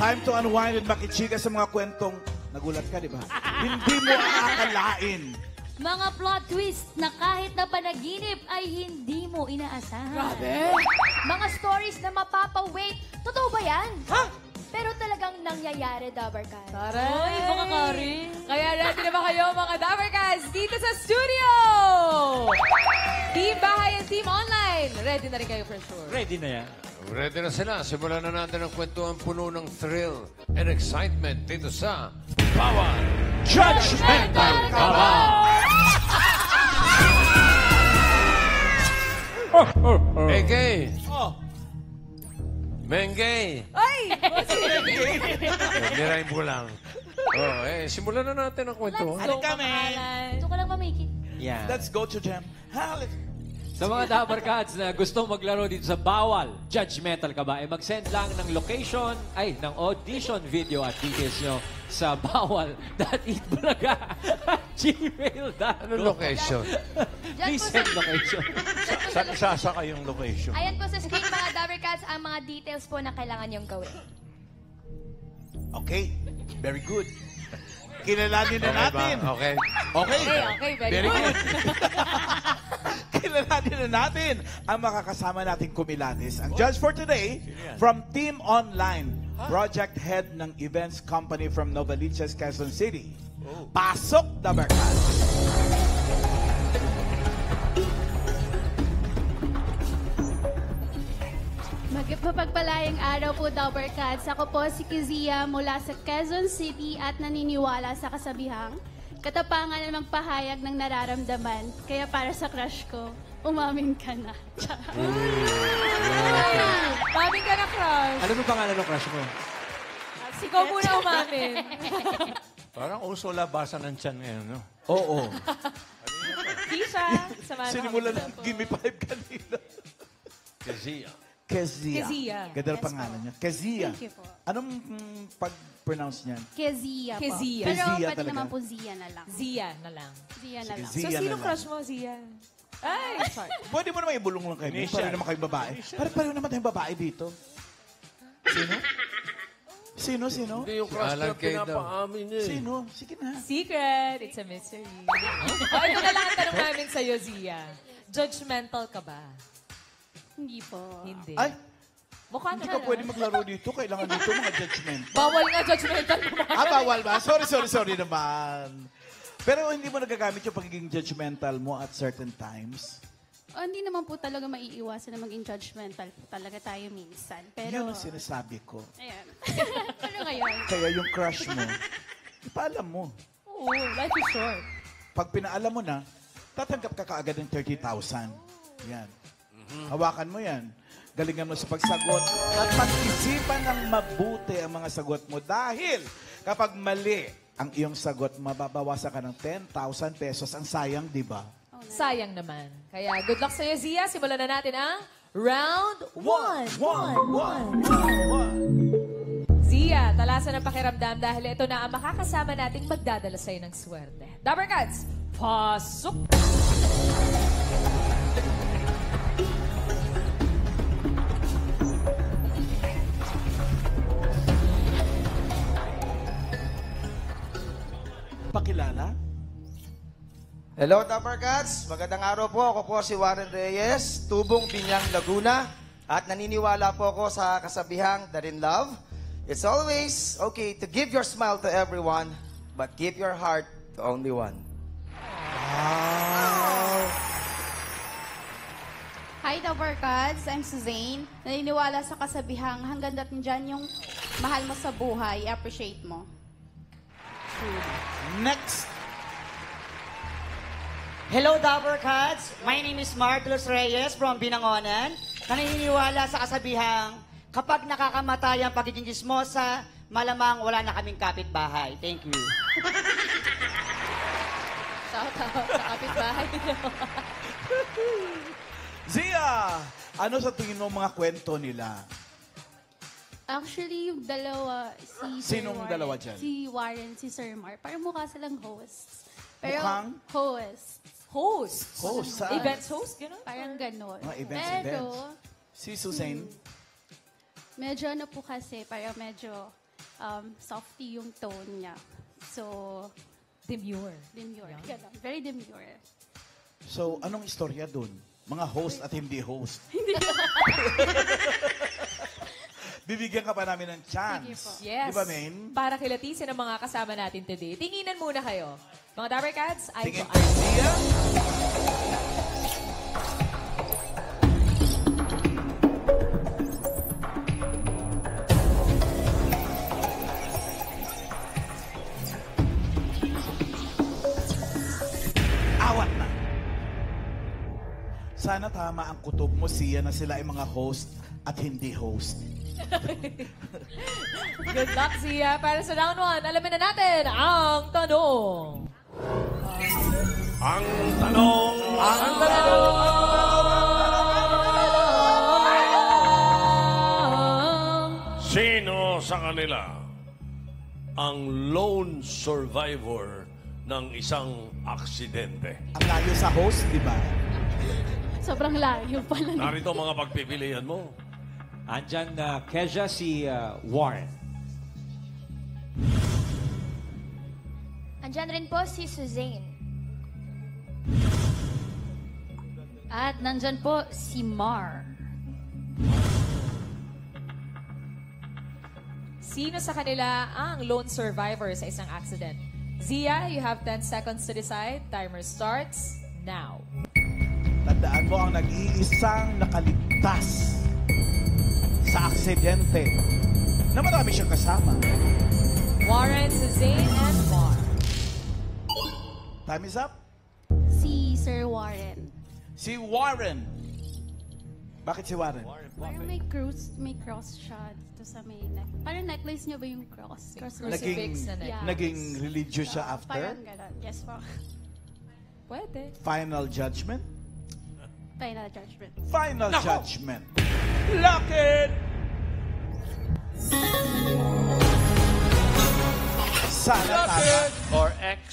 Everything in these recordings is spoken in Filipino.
Time to unwind and makichika sa mga kwentong nagulat ka, di ba? Hindi mo aakalain. Mga plot twist na kahit na panaginip ay hindi mo inaasahan. Grabe! Mga stories na mapapa-wait. Totoo ba yan? Ha? Pero talagang nangyayari, Dabarkan. Taray! Ay, baka kari. Kaya ready na ba kayo mga Dabarkas dito sa studio? Team Bahay and Team Online. Ready na rin kayo for sure. Ready na yan. Ready na sila. Simulan na natin ang kwentuhan puno ng thrill and excitement dito sa Bawal Judgmental ka ba? AK, Oh, Mengay. Ay! Nirahin mo lang. Simulan na natin ang kwentuhan. ano kami? Ito ka lang, Mamiki. Yan. Let's go to Jem. Sa mga Dabarkads na gustong maglaro dito sa Bawal, Judgmental ka ba? Eh mag-send lang ng location, ng audition video at details nyo sa bawal.eatbulaga@gmail.com. Ano location? Please send location. Saan isasaka yung location? Ayan po sa screen mga Dabarcats ang mga details po na kailangan niyong gawin. Okay, very good. Kilalanin na natin. Okay. Okay. Okay, very good. Kilalanin na natin ang makakasama nating kumilatis. Ang judge for today, from Team Online, project head ng events company from Novaliches, Quezon City. Pasok, Dabarkan! Mapagpalayang araw po, Dabarkads. Ako po si Kizia mula sa Quezon City at naniniwala sa kasabihang katapangan na magpahayag ng nararamdaman. Kaya para sa crush ko, umamin ka na. Mami ka na, crush. Ano mo pangalan ng crush mo? Ikaw muna umamin. Parang uso labasan ng tiyan ngayon, no? Oo. Kisha. Samahan mo Sinimulan kami. ng Gimme 5 kanina. Kezia. Kezia. Kezia. Ganda ng pangalan niya. Kezia. Thank you po. Anong pag-pronounce niyan? Kezia po. Kezia. Pero Kezia pwede talaga. naman po Zia na lang. Zia na lang. Zia na lang. Zia So, na sino lang. crush mo, Zia? Ay, sorry. Pwede mo naman ibulong lang kayo. Initial. Pareho naman kayong babae. Pareho naman tayong babae dito. Sino? Sino? Hindi yung crush Alan na Kay daw. pinapaamin niya eh. Sino? Sige na. Secret. It's a mystery. Ito na lang ang tanong namin sa'yo, Zia. Judgmental ka ba? Hindi po. Hindi. Ay, Mukha hindi na ka pwede maglaro dito. Kailangan dito mga judgment. Bawal nga judgmental mo. Bawal ba? Sorry naman. Pero hindi mo nagagamit yung pagiging judgmental mo at certain times. Hindi naman po talaga maiiwasan na maging judgmental po talaga tayo minsan. Pero, Yun ang sinasabi ko. ayan. Pero ngayon, Kaya yung crush mo, ipaalam mo. Oo, life is short. Pag pinaalam mo na, tatanggap ka kaagad ng 30,000. Yan. Hawakan mo yan. Galingan mo sa pagsagot at pag-isipan ng mabuti ang mga sagot mo dahil kapag mali ang iyong sagot, mababawasan ka ng 10,000 pesos. Ang sayang, di ba? Sayang naman. Kaya good luck sa'yo, Zia. Simulan na natin ang round 1. Zia, talasan ang pakiramdam dahil ito na ang makakasama nating magdadala sa'yo ng swerte. Dabarkads, pasok! Pakilala? Hello, Dabarcats! Magandang araw po. Ako po si Warren Reyes, Tubong Binyang, Laguna. At naniniwala po ako sa kasabihang that in love, it's always okay to give your smile to everyone, but give your heart to only one. hi Dabarkads, I'm Suzanne. Naniniwala sa kasabihang hanggang dapat dyan yung mahal mo sa buhay, appreciate mo. Next. Hello, Dabarcats! My name is Marcos Reyes from Binangonan. Naniniwala sa kasabihang, kapag nakakamatay ang pagiging chismosa, malamang wala na kaming kapitbahay. Thank you. Shout out sa kapitbahay niyo. Zia, ano sa tingin mo mga kwento nila? Actually, yung dalawa, si Sinong Sir Warren, dalawa dyan? Si Warren, si Sir Mar. Parang mukha silang hosts. Pero Mukhang? hosts. Host. Host, saan? Events host, gano'n? Parang ganon. Mga events, Pero, events. Si Suzanne? medyo ano po kasi, parang medyo softy yung tone niya. So, Demure. demure. Ganun. Very demure. So, anong istorya dun? Mga host at hindi host. Bibigyan ka pa namin ng chance. Yes. Di ba, Main? Para kilatisin ang mga kasama natin today. Tinginan muna kayo. Mga Dapper Cats, eye Tingin to kay eye. Zia. Awat na. Sana tama ang kutob mo, Sia, na sila ay mga host at hindi host. Good luck, Zia. Para sa round 1, alamin na natin ang tanong. Ang tanong! Sino sa kanila ang lone survivor ng isang aksidente? Ang layo sa host, di ba? Sobrang layo pala. Narito ang mga pagpipilian mo. Andyan na Kezia si Warren. Andyan rin po si Suzanne. At nandyan po si Mar. Sino sa kanila ang lone survivor sa isang accident? Zia, you have 10 seconds to decide. Timer starts now. Tandaan mo ang nag-iisang nakaligtas sa aksidente na marami siyang kasama. Warren, Suzanne, and Mar. Time is up. Si Sir Warren. Si Warren. Bakit si Warren? Parang may cross siya dito sa may neck. Parang necklace niya ba yung cross? Cross Crucifix na Yeah. Naging religious siya after? Parang gano'n. Yes po. Pwede. Final judgment? Final judgment. Final judgment. Lock it! Sana tama. Or X.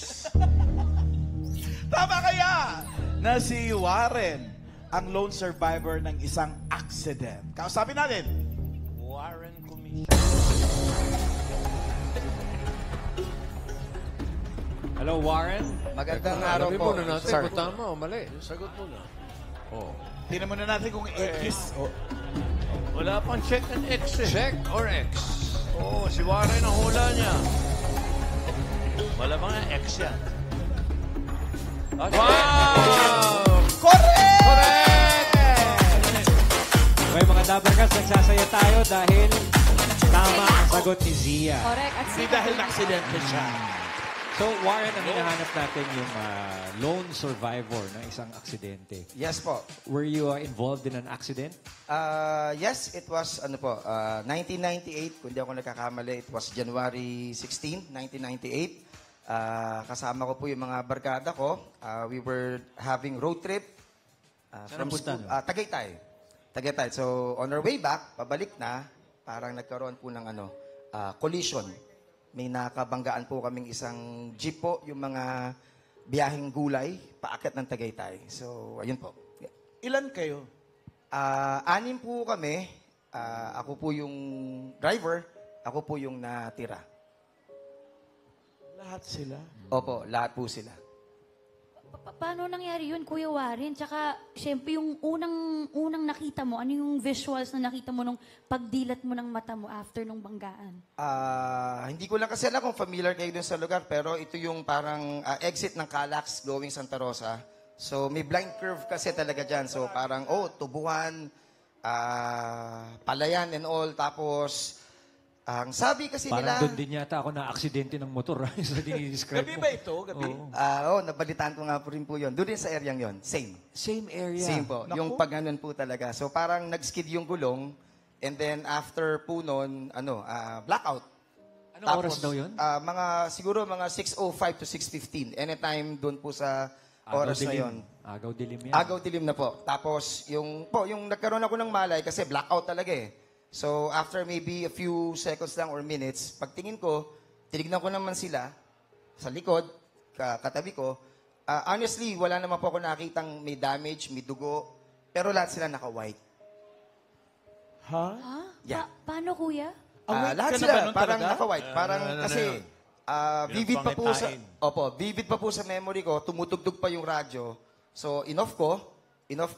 Tama kaya na si Warren ang lone survivor ng isang accident. Kausapin natin. Warren Commission. Hello, Warren. Magandang araw Alamin po, muna natin sir. kung tama o mali. Sagot mo na. Oh. Tingnan muna natin kung X o... Wala pang check and X eh. Check or X? Oo, si Warren ang hula niya. Wala bang X yan? Wow! Correct! Okay, mga Dapper Cats, nagsasaya tayo dahil tama ang sagot ni Zia. Correct. At Hindi dahil na-aksidente siya. So, Warren, ang hinahanap natin yung lone survivor ng isang aksidente. Yes po. Were you involved in an accident? Yes, it was 1998, kung di ako nagkakamali, it was January 16, 1998. Kasama ko po yung mga barkada ko. We were having road trip from napunta school. nun? Tagaytay. So, on our way back, pabalik na, parang nagkaroon po ng collision. May nakabanggaan po kaming isang jeep po, yung mga biyaheng gulay, paakyat ng Tagaytay. So, ayun po. Yeah. Ilan kayo? 6 po kami. Ako po yung driver. Ako po yung natira. Lahat sila. Opo, lahat po sila. Paano nangyari yun, Kuya Warren? Tsaka, syempre, yung unang nakita mo, ano yung visuals na nakita mo nung pagdilat mo ng mata mo after nung banggaan? Hindi ko lang kasi alam kung familiar kayo dun sa lugar, pero ito yung parang exit ng Calax going Santa Rosa. So, may blind curve kasi talaga dyan. So, parang, tubuhan, palayan and all. Tapos, ang sabi kasi Parang nila... doon din yata ako na aksidente ng motor. Sa dinidescribe Gabi mo. ba ito? Gabi? nabalitaan ko nga po rin po yun. Doon din sa area yon. Same. Same area. Same po. Naku. Yung pag-anon po talaga. So parang nag-skid yung gulong and then after po nun, blackout. Anong oras daw yun? Siguro mga 6:05 to 6:15. Anytime doon po sa oras na yon. Agaw dilim yan. Agaw dilim na po. Tapos yung nagkaroon ako ng malay kasi blackout talaga eh. So after maybe a few seconds lang or minutes, pagtingin ko, tinignan ko naman sila sa likod, katabi ko. Honestly, wala naman po ako nakitang may damage, may dugo, pero lahat sila naka-white. Ha? Yeah. Paano, Kuya? Awake Lahat ka na sila, ba nun parang talaga? naka-white. Parang ano kasi, na yun? vivid pa po sa, Pinapangitain. vivid pa po sa memory ko, tumutugtog pa yung radyo. So, inoff ko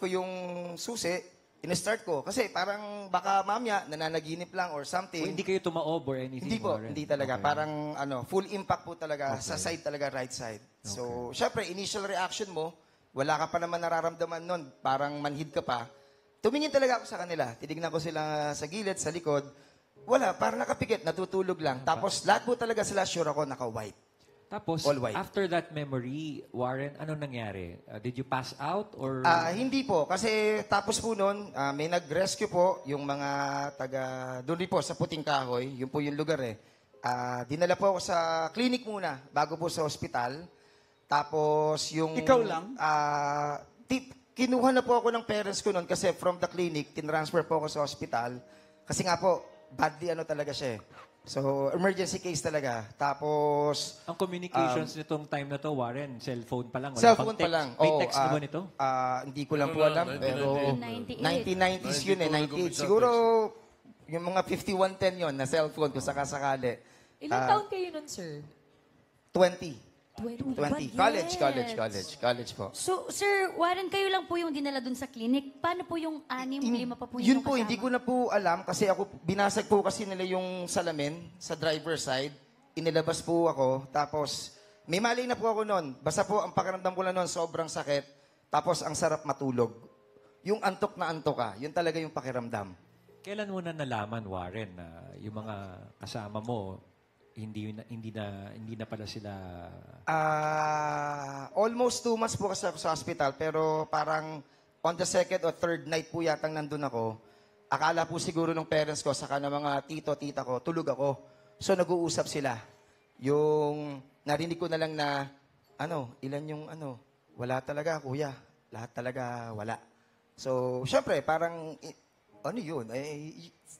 yung susi, in-start ko. Kasi parang baka mamaya, nananaginip lang or O, something. hindi kayo tumaob or anything? Hindi po, Warren? hindi talaga. Okay. Parang full impact po talaga sa side talaga, right side. So, syempre, initial reaction mo, wala ka pa naman nararamdaman nun, parang manhid ka pa. Tumingin talaga ako sa kanila. Tinignan ko sila sa gilid, sa likod. Wala, parang nakapikit, natutulog lang. Tapos lahat po talaga sila, sure ako, naka-white. Tapos, All white. after that memory, Warren, anong nangyari? Did you pass out or... Hindi po, kasi tapos po nun, may nag-rescue po yung mga taga, doon rin po sa Puting Kahoy, yun po yung lugar eh. Dinala po ako sa clinic muna, bago po sa ospital. Tapos yung... Ikaw lang? Kinuha na po ako ng parents ko noon kasi from the clinic, tinransfer po ako sa ospital. Kasi nga po, badly talaga siya eh. So, emergency case talaga. Tapos... Ang communications nitong time na to, Warren, cellphone pa lang. Wala Cellphone pang text. pa lang. May Oo, text na ba nito? Hindi ko lang po Ano alam. lang, Pero 98. 1990s yun eh. 98. Siguro yung mga 5110 yun na cellphone kung sakasakali. Ilang taon kayo nun, sir? 20. 20. 20. Yes. College po. So, Sir Warren, kayo lang po yung dinala dun sa clinic. Paano po yung 6, 5 pa po yung Yun po, hindi ko na po alam kasi ako, binasag po kasi nila yung salamin sa driver side. Inilabas po ako. Tapos, may mali na po ako noon. Basta po, ang pakiramdam ko lang noon, sobrang sakit. Tapos, ang sarap matulog. Yung antok na antok ka, yun talaga yung pakiramdam. Kailan mo na nalaman, Warren, na yung mga kasama mo, hindi na pala sila... Almost 2 months po kasi ako sa hospital, pero parang on the second or third night po yatang nandun ako. Akala po siguro ng parents ko, saka ng mga tito, tita ko, tulog ako. So nag-uusap sila. Yung narinig ko na lang na, ilan yung wala talaga kuya. Lahat talaga wala. So, syempre, parang, yun?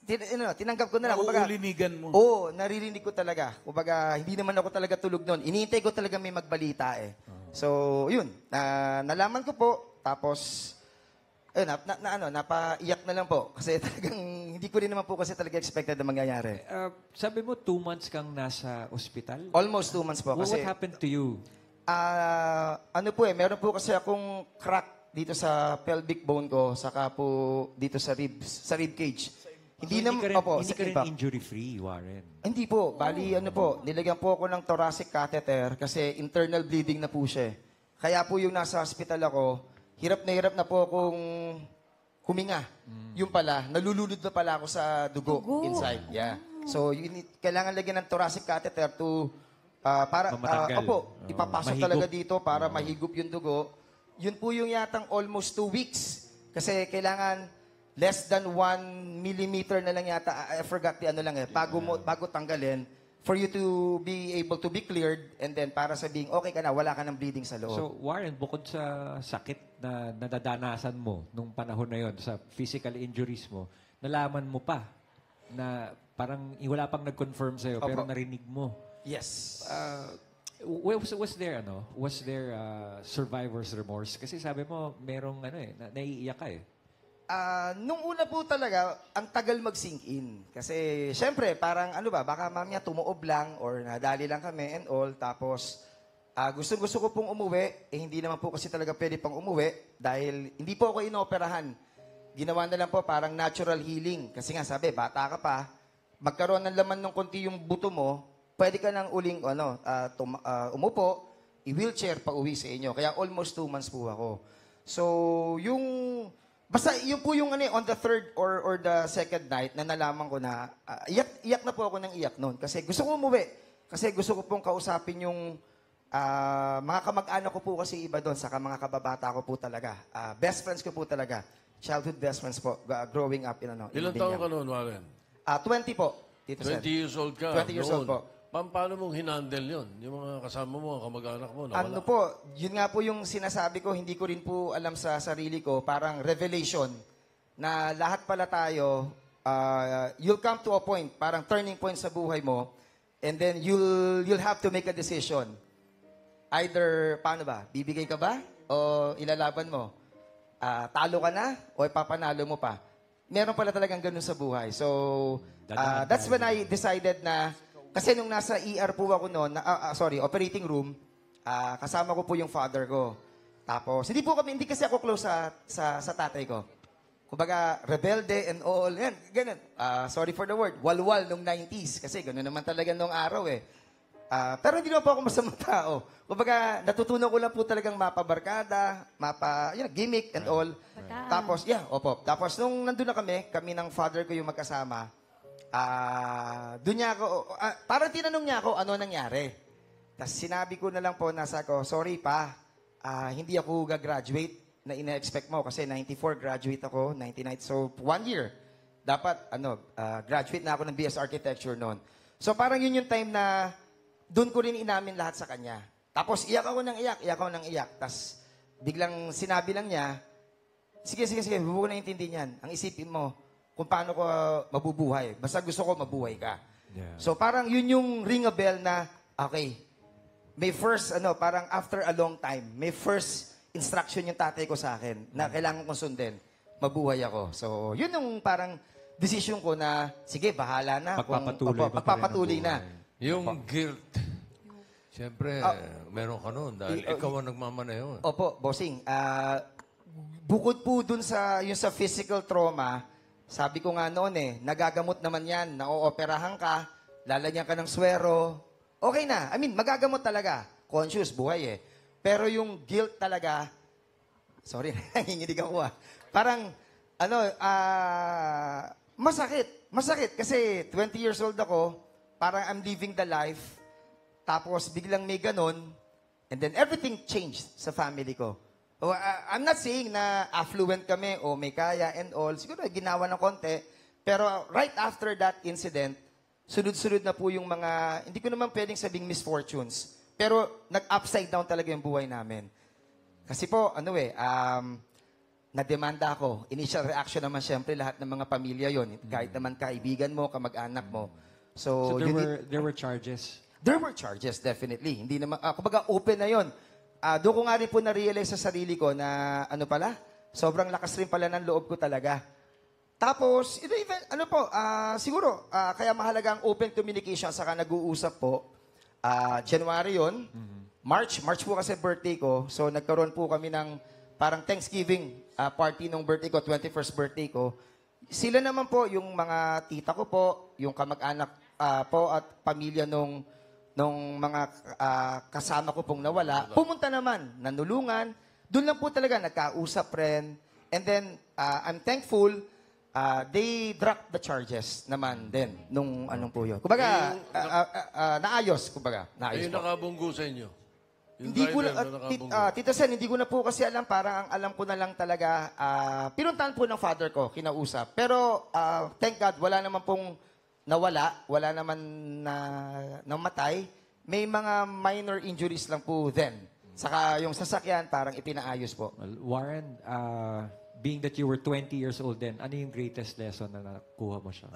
Tinanggap ko na lang. Kumbaga, Uuulinigan mo. Oo, naririnig ko talaga. Kumbaga, hindi naman ako talaga tulog noon. Iniintay ko talaga may magbalita eh. So, yun. Nalaman ko po. Tapos, napaiyak na lang po. Kasi talagang, hindi ko rin naman po kasi talaga expected na mangyayari. sabi mo, 2 months kang nasa ospital? Almost 2 months po. What Kasi, happened to you? meron po kasi akong crack dito sa pelvic bone ko, saka po dito sa rib cage. Hindi ka rin, opo, hindi sa ka rin iba. injury-free, Warren. Hindi po. Bali, nilagyan po ako ng thoracic catheter kasi internal bleeding na po siya. Kaya po yung nasa hospital ako, hirap na po akong huminga. Yung pala, nalulunod na pala ako sa dugo. Inside. Yeah. So, kailangan lagyan ng thoracic catheter to para Matanggal. ipapasok Mahigop. talaga dito para mahigop yung dugo. Yun po yung yatang almost 2 weeks. Kasi kailangan less than 1 millimeter na lang yata. I forgot bago tanggalin for you to be able to be cleared and then para sabing okay ka na, wala ka ng bleeding sa loob. So, Warren, bukod sa sakit na nadadanasan mo nung panahon na yon, sa physical injuries mo, nalaman mo pa na parang wala pang nag-confirm sa'yo, pero Opo. narinig mo. Yes. Was there survivor's remorse? Kasi sabi mo, merong naiiyak ka eh. Nung una po talaga, ang tagal mag-sink in. Kasi, syempre, parang baka mamaya tumuob lang or nadali lang kami and all. Tapos, gusto ko pong umuwi. Hindi naman po kasi talaga pwede pang umuwi dahil hindi po ako inoperahan. Ginawa na lang po parang natural healing. Kasi nga sabi, bata ka pa, magkaroon ng laman ng konti yung buto mo, pwede ka nang uling umupo, i-wheelchair pa uwi sa inyo. Kaya almost 2 months po ako. So, basta yun po yung on the third or the second night na nalaman ko na iyak na po ako ng iyak noon. Kasi gusto ko umuwi. Kasi gusto ko pong kausapin yung mga kamag-anak ko po kasi iba doon, saka mga kababata ko po talaga. Best friends ko po talaga. Childhood best friends po, growing up in Ilang taon ka noon, Warren? 20 po, Tito 20 Sen. years old ka. 20 years old noon. po. Paano mong hinandle yun? Yung mga kasama mo, kamag-anak mo, nawala. Yun nga po yung sinasabi ko, hindi ko rin po alam sa sarili ko, parang revelation, na lahat pala tayo, you'll come to a point, parang turning point sa buhay mo, and then you'll have to make a decision. Either, paano ba? Bibigay ka ba? O ilalaban mo? Talo ka na? O ipapanalo mo pa? meron pala talagang ganun sa buhay. So, that's when I decided na, kasi nung nasa ER po ako noon, operating room, kasama ko po yung father ko. Tapos, hindi kasi ako close sa tatay ko. Kumbaga, rebelde and all, yan, ganun. Sorry for the word, walwal nung 90s. Kasi ganun naman talaga nung araw eh. Pero hindi naman po ako masamang tao. Kumbaga, natutunan ko lang po talagang mapabarkada, gimmick and all. Tapos, Tapos, nung nandun na kami ng father ko yung magkasama, doon niya ako, parang tinanong niya ako, ano nangyari? Tapos sinabi ko na lang po, sorry pa, hindi ako gagraduate na ina-expect mo kasi 94 graduate ako, 99, so 1 year. Dapat, graduate na ako ng BS Architecture noon. So parang yun yung time na doon ko rin inamin lahat sa kanya. Tapos iyak ako ng iyak. Tapos biglang sinabi lang niya, sige, huwag ko na intindi niyan. Ang isipin mo, kung paano ko mabubuhay. Basta gusto ko mabuhay ka. Yeah. So parang yun yung ring a bell na, okay, may first, parang after a long time, may first instruction yung tatay ko sa akin na kailangan kong sundin. Mabuhay ako. So yun yung parang decision ko na, sige, bahala na. Pagpapatuloy na. Yung guilt. Siyempre, meron ka nun dahil ikaw ang nagmamaneho. Opo, bossing. Bukod po dun yung sa physical trauma, sabi ko nga noon nagagamot naman yan, na-ooperahan ka, lalagyan ka ng swero, okay na. I mean, magagamot talaga. Conscious, buhay Pero yung guilt talaga, sorry, nanginginig ako Parang, masakit. Masakit kasi 20 years old ako, parang I'm living the life, tapos biglang may ganon, and then everything changed sa family ko. I'm not saying na affluent kami o may kaya and all. Siguro ginawa ng konti. Pero right after that incident, sunod-sunod na po yung mga, hindi ko naman pwedeng sabing misfortunes. Pero nag-upside down talaga yung buhay namin. Kasi po, nademanda ako. Initial reaction naman syempre lahat ng mga pamilya yon. Kahit naman kaibigan mo, kamag-anak mo. So there were charges? There were charges, definitely. Hindi naman, kumbaga open na yon. Doon ko nga rin po na-realize sa sarili ko na, sobrang lakas rin pala ng loob ko talaga. Tapos, siguro, kaya mahalaga ang open communication saka nag-uusap po. January yon. March po kasi birthday ko. So, nagkaroon po kami ng parang Thanksgiving party nung birthday ko, 21st birthday ko. Sila naman po, yung mga tita ko po, yung kamag-anak po at pamilya nung mga kasama ko pong nawala, pumunta naman, nanulungan. Doon lang po talaga, nagkausap rin. And then, I'm thankful, they dropped the charges naman din nung po yun. Kumbaga, naayos, kumbaga. Naayos Yung nakabunggo sa inyo? Hindi ko Tita Sen, hindi ko na po kasi alam. Parang ang alam ko na lang talaga, pinuntahan po ng father ko, kinausap. Pero, thank God, wala naman pong nawala, wala naman na namatay. May mga minor injuries lang po then. Saka yung sasakyan, parang ipinaayos po. Well, Warren, being that you were 20 years old then, ano yung greatest lesson na nakuha mo siya?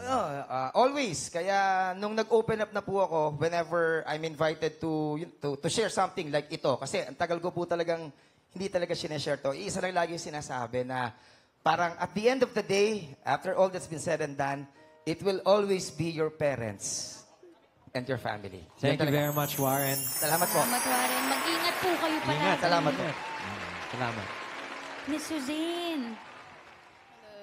Always. Kaya nung nag-open up na po ako, whenever I'm invited to share something like ito, kasi ang tagal ko po talagang hindi talaga sinashare to. Isa lang lagi sinasabi na parang at the end of the day, after all that's been said and done, it will always be your parents and your family. Thank you very much, Warren. Salamat po. Salamat, Warren. Mag-ingat po kayo palagi. Salamat po. Salamat. Miss Suzanne,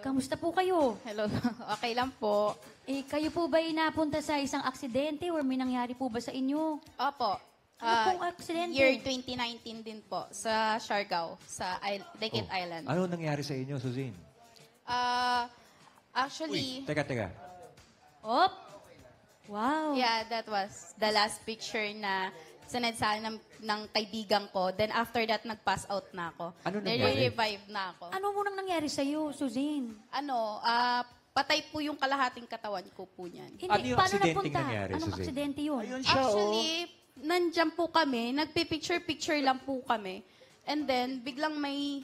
kamusta po kayo? Hello. Okay lang po. Kayo po ba napunta sa isang aksidente or may nangyari po ba sa inyo? Opo. Ano pong aksidente? Year 2019 din po sa Siargao, sa Decade Island. Ano nangyari sa inyo, Suzanne? Actually, Teka. Op! Wow. yeah, that was the last picture na sinadsahan ng kaibigan ko. Then after that, nag-pass out na ako. Ano Then nangyari? revive na ako. Ano munang nangyari sa'yo, Suzanne? Patay po yung kalahating katawan ko po niyan. Hindi, Ano yung paano aksidenteng napunta? nangyari, Anong Suzanne? aksidente yun? Ayun siya, Actually, nandyan po kami, nagpipicture-picture lang po kami. And then, biglang may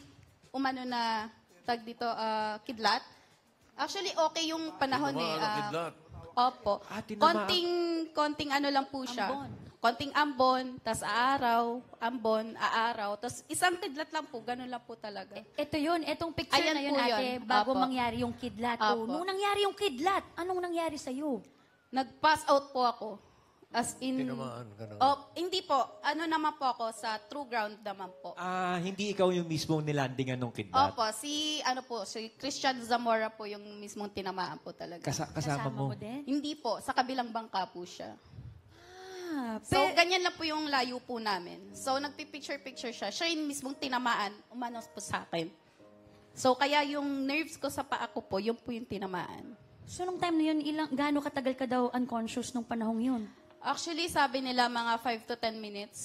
kidlat. Actually, okay yung panahon Kidlat. Opo. Tinamaan. Konting lang po siya. Ambon. konting ambon, tas aaraw, ambon, aaraw, tas isang kidlat lang po, ganun lang po talaga. Ito yun, etong picture Ayan na yun, po ate, yun. bago Apo. mangyari yung kidlat. Apo. Nung nangyari yung kidlat, anong nangyari sa'yo? Nag-pass out po ako. As in... Tinamaan ka na. Oh, hindi po. Ano naman po ako, sa true ground naman po. Hindi ikaw yung mismong nilandingan ng kidlat. Opo, si Christian Zamora po yung mismong tinamaan po talaga. Kasama mo. din? Hindi po, sa kabilang bangka po siya. Ah, So, ganyan lang po yung layo po namin. So, nagpipicture-picture siya. Siya yung mismong tinamaan, umanos po sa akin. So, kaya yung nerves ko sa paa ko po, yun po yung tinamaan. So, nung time na yun, gaano katagal ka daw unconscious nung panahong yun? Actually, sabi nila mga 5 to 10 minutes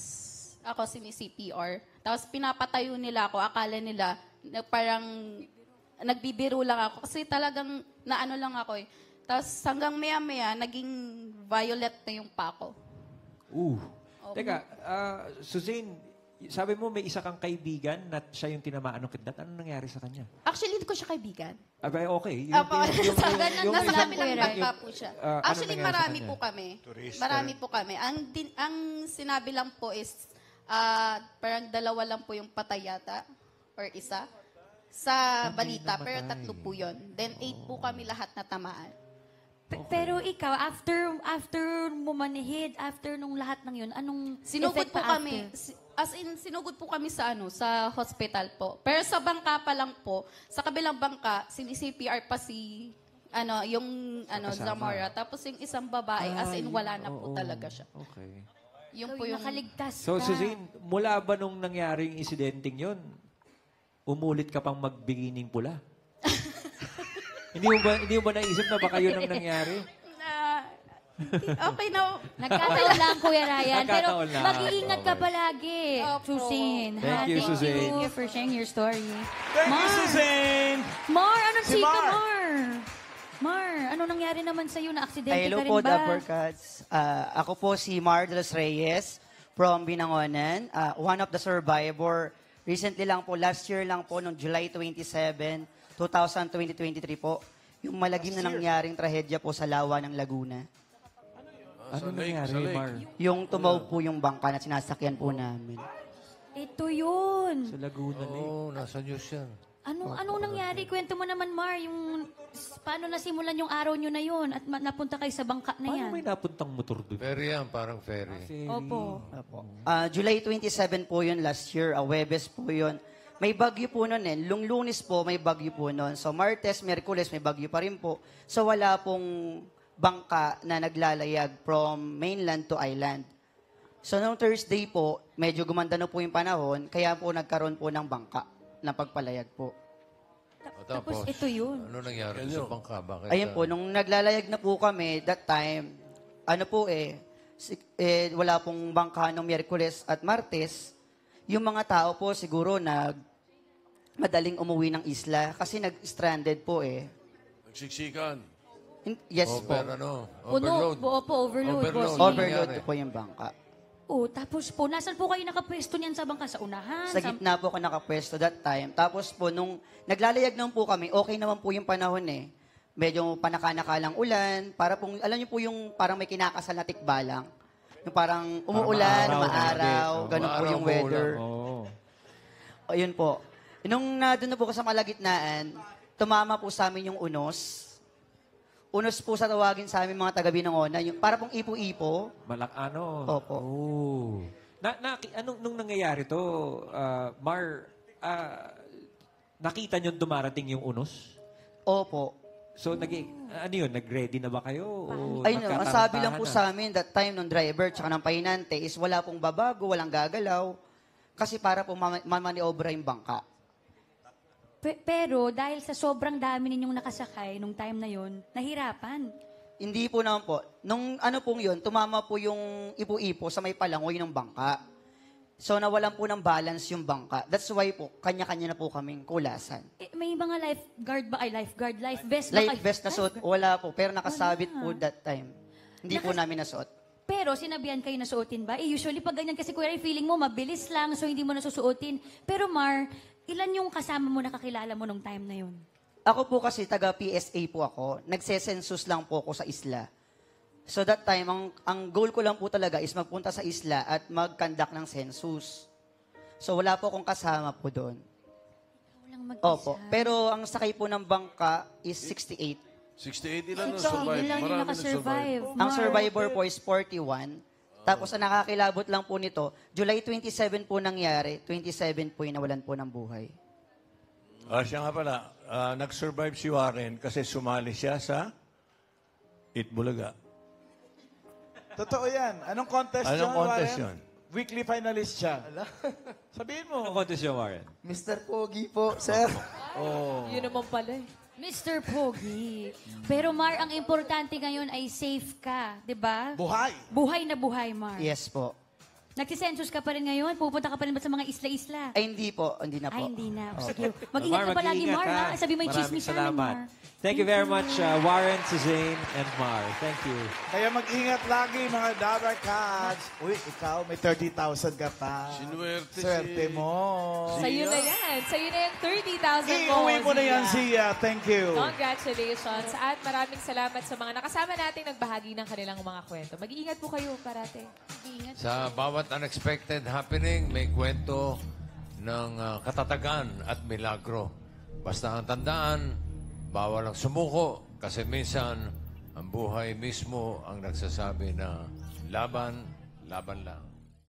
ako CPR. Tapos pinapatayo nila ako. Akala nila na parang nagbibiro lang ako. Kasi talagang naano lang ako eh. Tapos hanggang maya-maya, naging violet na yung pako. Teka, Suzanne, sabi mo may isa kang kaibigan na siya yung tinamaan ng kidlat. Ano nangyari sa kanya? Actually, hindi ko siya kaibigan. Okay. Opo, nasa isang- kabilang bangka po siya. ano Actually, nangyari sa marami kanya? po kami. Turista. Marami po kami. Ang sinabi lang po is, parang dalawa lang po yung patay yata, or isa, sa balita. Pero 3 po yun. Then 8 po kami lahat na tamaan. Pero ikaw, after mo manihid, after nung lahat ng yun, anong Sinugod effect po pa kami. after? As in, sinugod po kami sa sa hospital po. Pero sa bangka pa lang po, sa kabilang bangka, CPR pa yung kasama. Zamora. Tapos yung isang babae, as in wala na po talaga siya. Okay. Yung So, po yung... nakaligtas So, ka. Suzanne, mula ba nung nangyaring incidenting yun, umulit ka pang magbigining pula? Hindi mo ba naisip na baka yun ang nangyari? Okay na. Nagkataon lang, Kuya Ryan. Pero Nagkataon lang. mag-iingat ka palagi, Opo. Susan. Thank you, Susan. Thank you for sharing your story. Thank you, Suzanne! Mar, anong Si chika, Mar. Mar, ano nangyari naman sa'yo? Na-aksidente Hello ka rin po, ba? Dapper Cats. Ako po si Mar de los Reyes from Binangonan. One of the survivor. Recently lang po, last year lang po, noong July 27, 2023 po, yung malagim na nangyaring trahedya po sa lawa ng Laguna. Ano Sa lake, nangyari, sa lake. Mar? Yung tumaw po yung bangka na sinasakyan po namin. Ito yun. Sa Laguna Lake. Oo, nasa news yan. Anong nangyari? Kwento mo naman, Mar, yung paano nasimulan yung araw nyo na yun at napunta kayo sa bangka na yan? Paano may napuntang motor doon? Ferry yan, parang ferry. Opo. July 27 po yun last year, Webes po yun. May bagyo po nun eh. Lunes po, may bagyo po nun. So Martes, Miyerkules, may bagyo pa rin po. So wala pong bangka na naglalayag from mainland to island. So noong Thursday po, medyo gumanda na po yung panahon, kaya po nagkaroon po ng bangka na pagpalayag po. Tapos ito yun. Ano nangyari sa bangka? Bakit? Ayun po, nung naglalayag na po kami, that time, wala pong bangka noong Miyerkules at Martes, yung mga tao po siguro madaling umuwi ng isla kasi nag-stranded po eh. Nagsiksikan. Yes po. Overload. Overload. boss. Overload po yung bangka. Tapos po, nasan po kayo nakapwesto niyan sa bangka? Sa unahan? Sa gitna po ako nakapwesto that time. Tapos po, nung naglalayag naman po kami, okay naman po yung panahon eh. Medyo panaka-nakalang ulan. Para pong, alam niyo po yung parang may kinakasal na tikbalang. Yung parang umuulan, maaraw, ganun po yung weather. Ayun po. Nung doon na po ko sa malagitnaan, tumama po sa amin yung unos. Unos po sa tawagin sa amin mga taga Binangonan, yung para pong ipo-ipo. Opo. Nung nangyayari to, Mar, nakita nyo dumarating yung unos? Opo. So, nag-ready na ba kayo? O Ayun, ang sabi lang po nagkatarantahan na? sa amin that time ng driver tsaka ng pahinante is wala pong babago, walang gagalaw. Kasi para po mamaniobra yung bangka. Pero dahil sa sobrang dami ninyong nakasakay nung time na yon, nahirapan. Hindi po naman po. Nung pong yun, tumama po yung ipo-ipo sa may palangoy ng bangka. So nawalan po ng balance yung bangka. That's why po, kanya-kanya na po kaming kulasan. May mga life vest ba Life kayo? vest na suot, wala po. Pero nakasabit po that time. Hindi po namin nasuot. Pero sinabihan kayo na suotin ba? Usually pag ganyan kasi kuya, feeling mo mabilis lang so hindi mo na susuotin. Pero Mar, ilan yung kasama mo nakakilala mo nung time na yun? Ako po kasi taga PSA po ako. Nagsesensus lang po ako sa isla. So that time, ang goal ko lang po talaga is magpunta sa isla at mag-conduct ng census. So wala po akong kasama po doon. Walang mag-isa. Opo. Pero ang sakay po ng bangka is 68. 68 ilan Yun ang survive? lang yung Marami na nakasurvive. Ang survivor po is 41. Tapos ang nakakilabot lang po nito, July 27 po nangyari, 27 po yung nawalan po ng buhay. Siya nga pala, nag-survive si Warren kasi sumali siya sa Itbulaga. Totoo yan. Anong contest Anong yun, contest Warren? yun? Weekly finalist siya. Sabihin mo. Ano contest yun, Warren? Mr. Pogi po, sir. Yun naman pala eh. Mr. Pogi. Pero Mar, ang importante ngayon ay safe ka, di ba? Buhay. Buhay na buhay, Mar. Yes po. Nagsisensus ka pa rin ngayon? Pupunta ka pa rin ba sa mga isla-isla? Ay, hindi po. Hindi na po. Ay, hindi na. Sige. Mag-ingat ka palagi, mag-iingat Mar. ka. Ha? Sabi mo yung Maraming chismis namin, salamat. Mar. Thank you very much, Warren, Suzanne, and Mar. Thank you. Kaya mag-ingat lagi, mga Dabber Cats. Uy, ikaw, may 30,000 ka pa. Sinuwerte Swerte si- mo. Sa'yo na yan. Sa'yo na yung 30,000 mo. Iuwi mo na yan, Zia. Zia. Thank you. Congratulations. At maraming salamat sa mga nakasama nating nagbahagi ng kanilang mga kwento. Mag-iingat po kayo parate. Ingat. Sa bawat unexpected happening, may kwento ng katatagan at milagro. Basta ang tandaan, bawal ang sumuko kasi minsan ang buhay mismo ang nagsasabi na laban, laban lang.